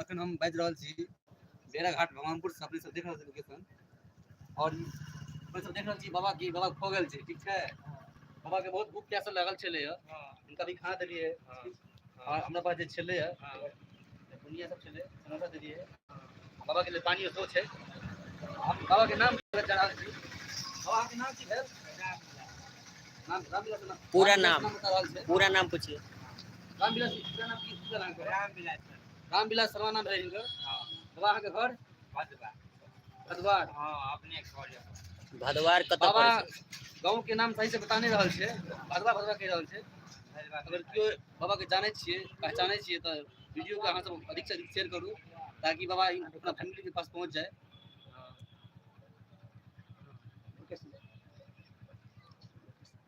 अखन हम बाज रहल छी बेड़ा घाट भगवानपुर से अपने सब देख रहल छी लोकेशन और अपने सब देख रहल छी बाबा की बाबा खो गेल छै ठीक छै बाबा के बहुत भूख प्यास लागल छले इनका भी खाना देलिए और हमरा पास जे छले दुनिया सब छले समोसा देलिए बाबा के लिए पानी सो छै हम बाबा के नाम जान रहल छी बाबा के नाम की भेल नाम रामविलास पूरा बता रहल छै पूरा नाम पूछिए रामविलास पूरा नाम की पूरा नाम रामविलास शर्मा नाम है इनका बाबा के घर भदवार हां अपने घर भदवार कत बाबा पड़े छै गांव के नाम सही से बता नहीं रहल छै भदवा भदवा कह रहल छै अगर कियो बाबा के जाने छिए पहचाने छिए तो वीडियो के अहां सब अधिक से अधिक शेयर करू ताकि बाबा अपना फैमिली के पास पहुंच जाए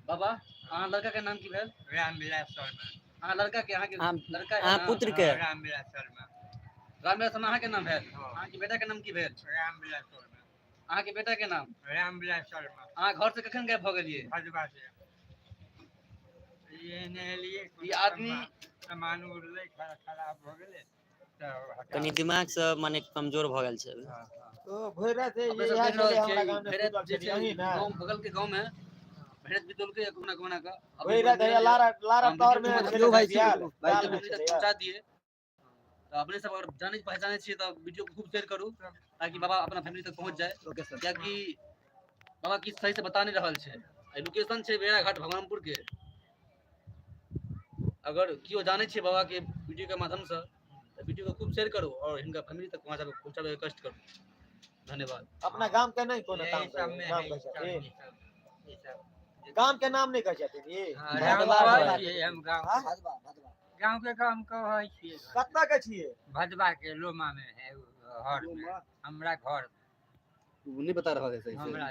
बाबा अहां लड़का के नाम की भेल रामविलास शर्मा अहां लड़का के अहां के लड़का अहाँ पुत्र के रामविलास शर्मा रामविलास शर्मा अहां के नाम भेल अहां के बेटा के नाम की भेल रामविलास शर्मा अहां के बेटा के नाम रामविलास शर्मा अहां घर से कखन गायब भ गेलिए भदवा से ये ने लिए ई आदमी सामान उड़ले खराब भ गेले कनी दिमाग से माने कमजोर भ गेल छै तो भोरा से अपने सब देख रहल छियै गांव बगल के गांव में भेड़त बितौल के कोना कोना का भोरा दे लारा टावर में जो भाई पहुंचा दिए तो अपने सब अगर जाने पहचाने छिए तो वीडियो को खूब शेयर करू ताकि बाबा अपना फैमिली तक पहुंच जाए क्योंकि बाबा की सही से बता नहीं रहल छै लोकेशन छै बेड़ा घाट भगवानपुर के अगर कियो जाने छिए बाबा के वीडियो के माध्यम से तो वीडियो को खूब शेयर करू और इनका फैमिली तक पहुंचाबे के कष्ट करू धन्यवाद अपना गांव के नहीं कोनो नाम नाम गांव के नाम नहीं कह छथिन ये हम गांव के काम कहै छियै कत्ता के छियै भदवा के लोमा में है घर में हमरा घर नहीं बता रहा है सही से हमरा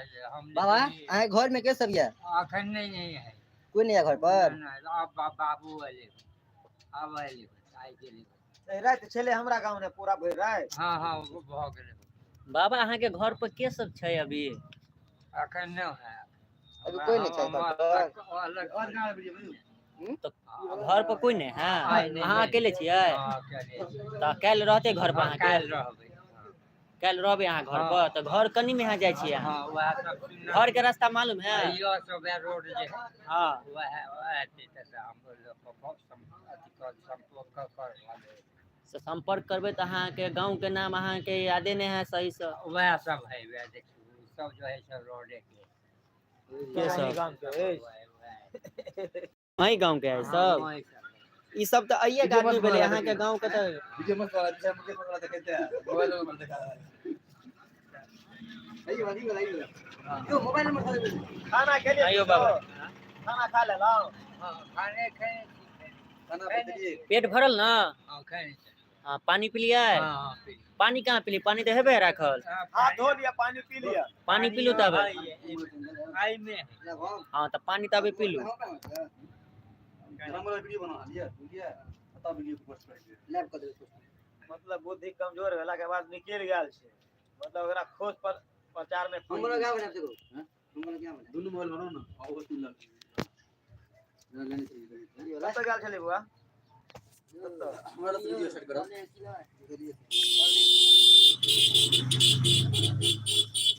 बाबा आए घर में के सब है अखन नहीं है कोई नहीं है घर पर अब बाबू वाले अब वाले आइ गेले रात चले हमरा गांव ने पूरा भर रात हां हां भ गेले बाबा अहाँ के घर पर के सब छै अभी अखन न है अभी कोई नहीं छै तो घर पर कोई नहीं है अहाँ अकेले छियै तो काल्हि रहते घर पर अहाँ काल्हि रहबे अहाँ घर पर तो घर कनी में यहाँ जाय छियै अहाँ घर के रास्ता मालूम है यो सब रोड जे हां वह हम लोग संपर्क करबे तो अहाँ के गांव के नाम अहाँ के यादे नहीं है सही से वह सब है वह देखियो सब जो है सब रोड के सब गांव के वही गांव के है सब ई सब तो आइए आदमी भेले अहाँ के गांव के तो वीडियो मत करा मुझे पकड़ा देखते हैं मोबाइल में देखा आइए वाली वाला यो मोबाइल में खाना के लिए आइयो बाबा खाना खा ले लो हां खाने खाना बताइए पेट भरल ना हां खाने हां पानी पी लिया हां पानी कहाँ पी ली पानी तो हेबे राखल हाथ धो लिया पानी पी लिया पानी पी लू तब आई में हां तो पानी तब पी लू नंबर वीडियो बना लिया बता वीडियो को पोस्ट कर दिए लैब कर दे मतलब बुद्धि कमजोर भेला के बाद निकल गेल छै मतलब ओकरा खोज पर प्रचार में नंबर क्या बना देखो हैं नंबर क्या बना दोनों मोबाइल बनाओ ना और वो तुम लग लेने चाहिए कत गेल छले बुआ हमारा वीडियो सेट करो